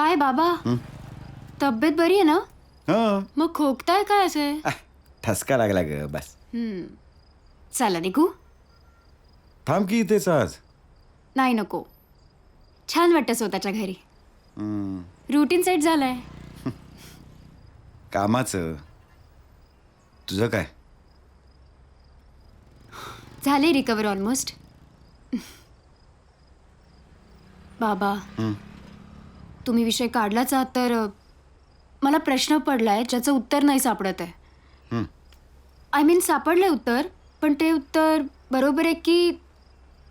काय बाबा तब्येत बरी आहे ना? हो. मग खोकताय काय असे? ठसका लागला ग बस. चला निघू. थांब की इथेच आज. नाही नको. छान वाटतं स्वतःच्या घरी. हम्म, रुटीन सेट झालंय. कामाचं. तुझं काय? झाले रिकवर ऑलमोस्ट. बाबा तुम्ही विषय काढलाच आहात तर मला प्रश्न पडलाय ज्याचं उत्तर नाही सापडत आहे. आय मीन सापडलंय उत्तर, पण ते उत्तर बरोबर आहे की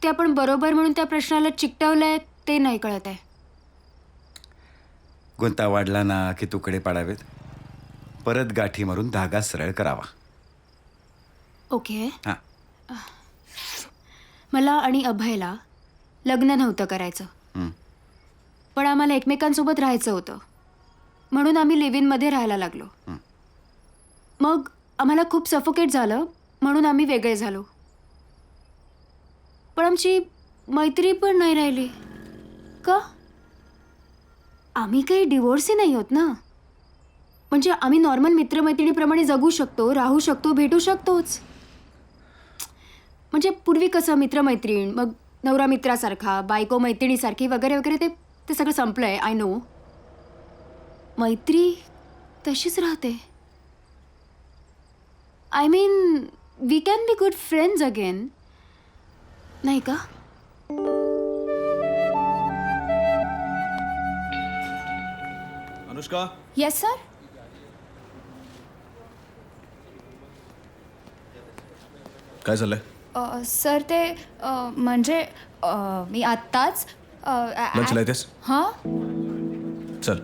ते आपण बरोबर म्हणून त्या प्रश्नाला चिकटवलंय ते नाही कळत आहे. गुंता वाढला ना की तुकडे पाडावेत, परत गाठी मारून धागा सरळ करावा. ओके. हां. मला आणि अभयला लग्न नव्हतं करायचं, हं. पण आम्हाला एकमेकांसोबत राहायचं होतं म्हणून आम्ही लिव्ह इनमध्ये राहायला लागलो. मग आम्हाला खूप सफोकेट झालं म्हणून आम्ही वेगळे झालो. पण आमची मैत्री पण नाही राहिली. का? आम्ही काही डिवोर्सही नाही होत ना. म्हणजे आम्ही नॉर्मल मित्रमैत्रिणीप्रमाणे जगू शकतो, राहू शकतो, भेटू शकतोच. म्हणजे पूर्वी कसं मित्रमैत्रीण, मग नवरा मित्रासारखा, बायको मैत्रिणीसारखी वगैरे वगैरे ते सगळं संपलंय. I know. मैत्री तशीच राहते. I mean we can be good friends again, नाही का? अनुष्का. Yes sir. काय झालंय? सर ते म्हणजे मी आत्ताच लंचला येतेस? हां. चल.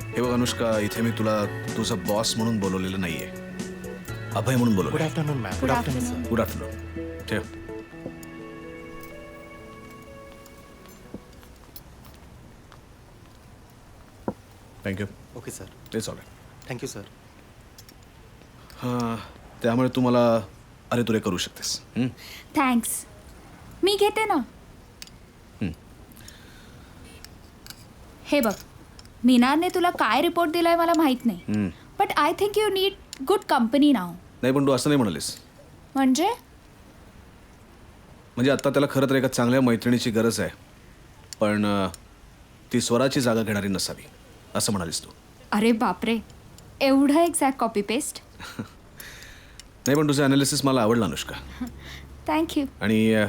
हे बघ अनुष्का, इथे मी तुला तुझं बॉस म्हणून बोलवलेलं नाहीये, अभय म्हणून बोलवलं. Good afternoon ma'am. Good afternoon. Good afternoon. ठेव. थँक्यू. Okay sir. तेच ऑल राईट. Thank you sir. हां, त्यामुळे तू मला अरे तुरे करू शकतेस. थँक्स. मी घेते ना. हे बघ, मीनाने तुला काय रिपोर्ट दिलाय मला माहित नाही, but I think you need good company नाव. नाही, पण तू असं नाही म्हणालीस. म्हणजे आता त्याला खरं तर एका चांगल्या मैत्रिणीची गरज आहे, पण ती स्वराची जागा घेणारी नसावी असं म्हणालीस तू. अरे बापरे, एवढं एक्झॅक्ट कॉपी पेस्ट. नाही, पण तुझं ॲनालिसिस मला आवडलं अनुष्का. थँक्यू. आणि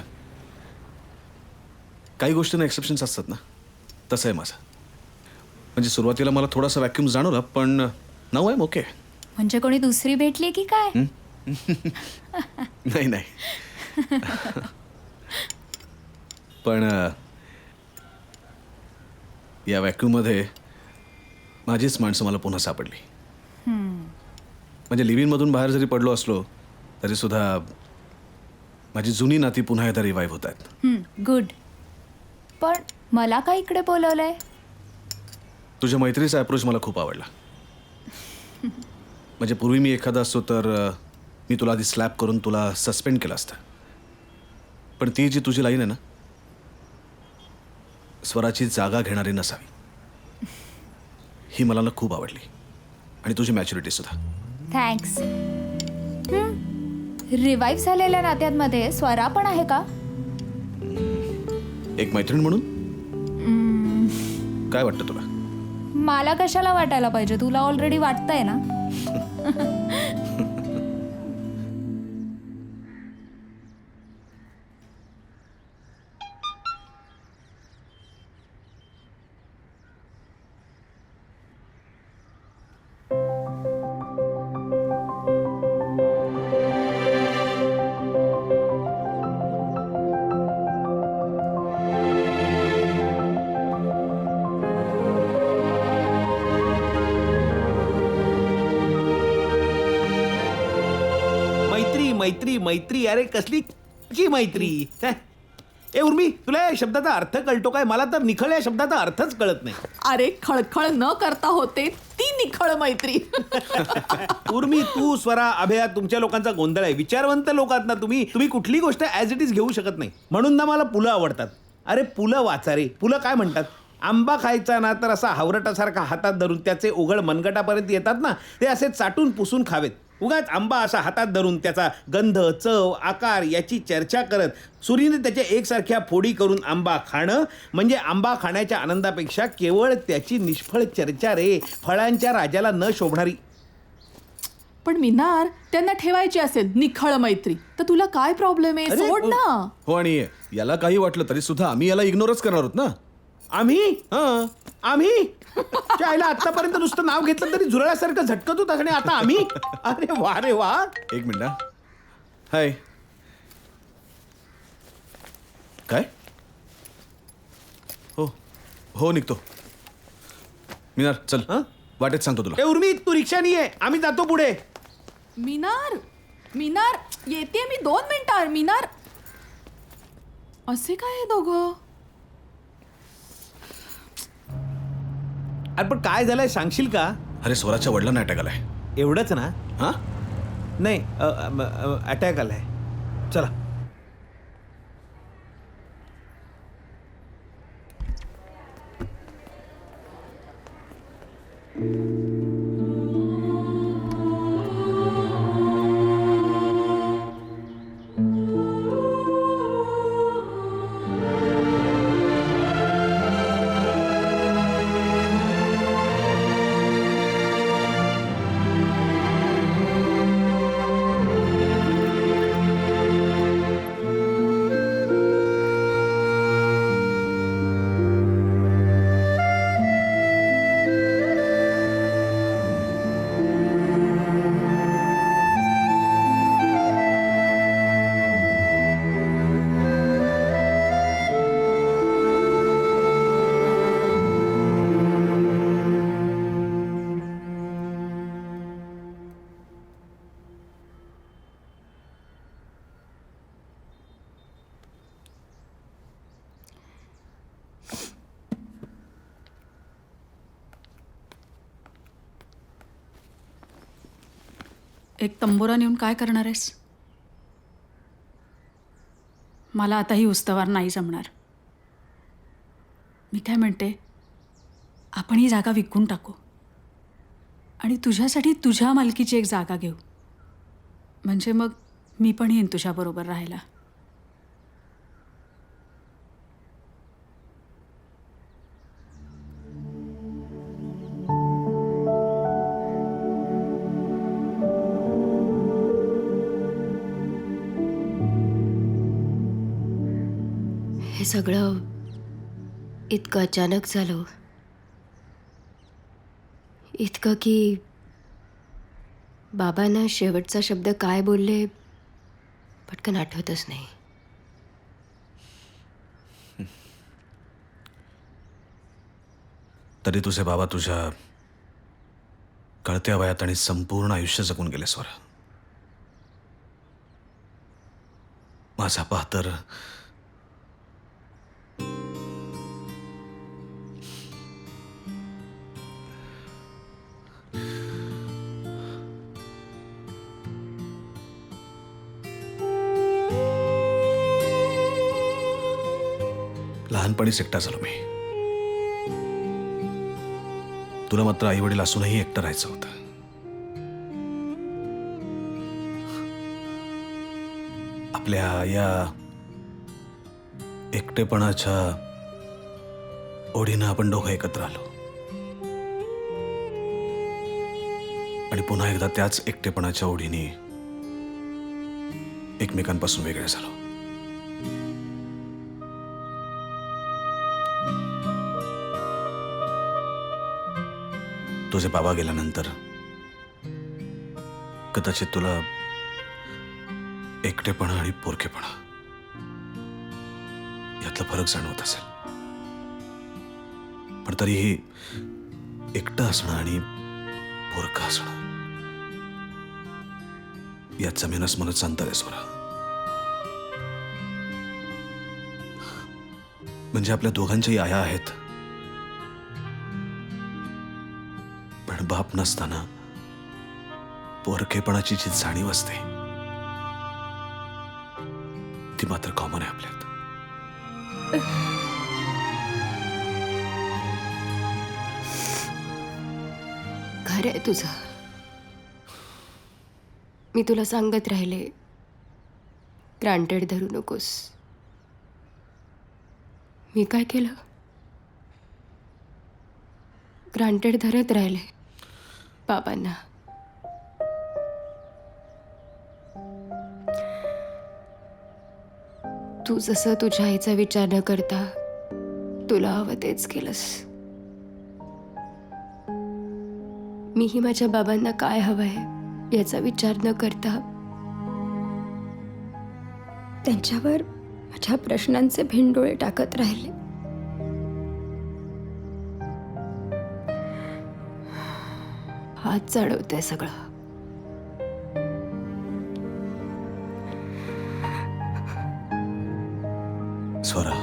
काही गोष्टींना एक्सेप्शन्स असतात ना, तसं आहे माझं. म्हणजे सुरुवातीला मला थोडासा व्हॅक्यूम जाणवला, पण नाव आहे ओके. म्हणजे कोणी दुसरी भेटली की काय? नाही नाही. पण या व्हॅक्यूममध्ये माझीच माणसं मला पुन्हा सापडली. म्हणजे लिव्ह इनमधून बाहेर जरी पडलो असलो तरी सुद्धा माझी जुनी नाती पुन्हा एकदा रिवाईव्ह होत आहेत. गुड. पण मला काय इकडे बोलवलंय? तुझ्या मैत्रीचा अप्रोच मला खूप आवडला. म्हणजे पूर्वी मी एखादा असतो तर मी तुला आधी स्लॅप करून तुला सस्पेंड केलं असतं, पण ती जी तुझी लाईन आहे ना, स्वराची जागा घेणारी नसावी, ही मला ना खूप आवडली. आणि तुझी मॅच्युरिटी सुद्धा. थँक्स. रिवाईव्ह झालेल्या नात्यांमध्ये स्वरा पण आहे का? एक मैत्रीण म्हणून. काय वाटतं तुला? मला कशाला वाटायला पाहिजे, तुला ऑलरेडी वाटतंय ना. मैत्री मैत्री मैत्री, अरे कसली की मैत्री. ए उर्मी, तुला या शब्दाचा अर्थ कळतो काय? मला तर निखळ या शब्दाचा अर्थच कळत नाही. अरे खळखळ न करता होते ती निखळ मैत्री. उर्मी, तू, स्वरा, अभया, तुमच्या लोकांचा गोंधळ आहे. विचारवंत लोक आहात ना तुम्ही कुठली गोष्ट ॲज इट इज घेऊ शकत नाही. म्हणून ना मला पुलं आवडतात. अरे पुलं वाचा रे. पुलं काय म्हणतात? आंबा खायचा ना तर असा हावरटासारखा हातात धरून त्याचे उघड मनगटापर्यंत येतात ना, ते असे चाटून पुसून खावेत. उगाच आंबा असा हातात धरून त्याचा गंध, चव, आकार याची चर्चा करत सुरीने त्याच्या एकसारख्या फोडी करून आंबा खाणं म्हणजे आंबा खाण्याच्या आनंदापेक्षा केवळ त्याची निष्फळ चर्चा रे. फळांच्या राजाला न शोभणारी. पण मिनार, त्यांना ठेवायची असेल निखळ मैत्री तर तुला काय प्रॉब्लेम आहे? अरे, सोड ना. हो, आणि याला काही वाटलं तरी सुद्धा आम्ही याला इग्नोरच करणार आहोत ना. आम्ही आईला आतापर्यंत नुसतं नाव घेतलं तरी झुरळासारखं झटकत होत आणि आता आम्ही. अरे वा रे वा. एक मिनिट हा. हाय. काय? हो हो, निघतो. मिनार चल, हं? वाटेत सांगतो तुला. ए उर्मी, तू रिक्षानी आहे, आम्ही जातो पुढे. मिनार, मिनार येते मी 2 मिनिटात. मिनार, असे काय हे दोघं? अरे पण काय झालंय सांगशील का? अरे स्वराच्या वडिलांना अटॅक आलाय. एवढंच ना? हा, नाही, अटॅक आलाय. चला. एक तंबोरा नेऊन काय करणार आहेस? मला आता ही उस्तवार नाही जमणार. मी काय म्हणते, आपण ही जागा विकून टाकू आणि तुझ्यासाठी तुझ्या मालकीची एक जागा घेऊ. म्हणजे मग मी पण येईन तुझ्याबरोबर राहायला. हे सगळं इतकं अचानक झालं, इतकं की बाबांना शेवटचा शब्द काय बोलले पटकन आठवतच नाही. तरी तुझे बाबा तुझ्या कळत्या वयात आणि संपूर्ण आयुष्य जगून गेले स्वरा. माझा पा तर लहानपणीच एकटा झालो मी. तुला मात्र आई वडील असूनही एकटं राहायचं होतं. आपल्या या एकटेपणाच्या ओढीनं आपण दोघं एकत्र आलो आणि पुन्हा एकदा त्याच एकटेपणाच्या ओढीने एकमेकांपासून वेगळे झालो. तुझे बाबा गेल्यानंतर कदाचित तुला एकटेपणा आणि पोरकेपणा यातला फरक जाणवत असेल. पण तरीही एकटं असणं आणि पोरकं असणं यात जमीन आसमानाचं अंतर आहे स्वरा. म्हणजे आपल्या दोघांच्याही आया आहेत, पण बाप नसताना पोरकेपणाची जी जाणीव असते ती मात्र कॉमन आहे आपल्यात. खरं आहे तुझं. मी तुला सांगत राहिले, ग्रांटेड धरू नकोस. मी काय केलं? ग्रांटेड धरत राहिले बाबांना. तू जसं तुझ्या आईचा विचार न करता तुला हवं तेच केलंस. मीही माझ्या बाबांना काय हवंय याचा विचार न करता त्यांच्यावर माझ्या प्रश्नांचे भिंडोळे टाकत राहिले. हात चढवते सगळं. स्वरा,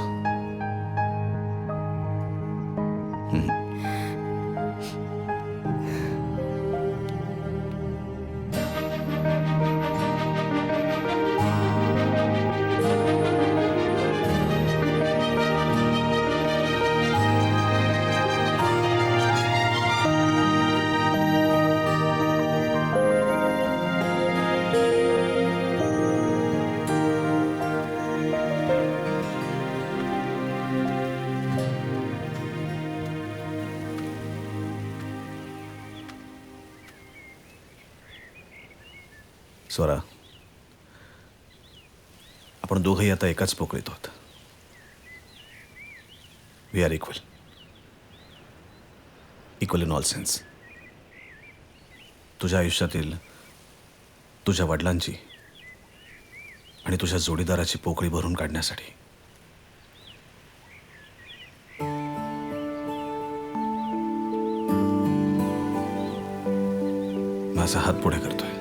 स्वरा, आपण दोघंही आता एकाच पोकळीत आहोत. We are equal, equal in all sense. तुझ्या आयुष्यातील तुझ्या वडिलांची आणि तुझ्या जोडीदाराची पोकळी भरून काढण्यासाठी माझा हात पुढे करतोय.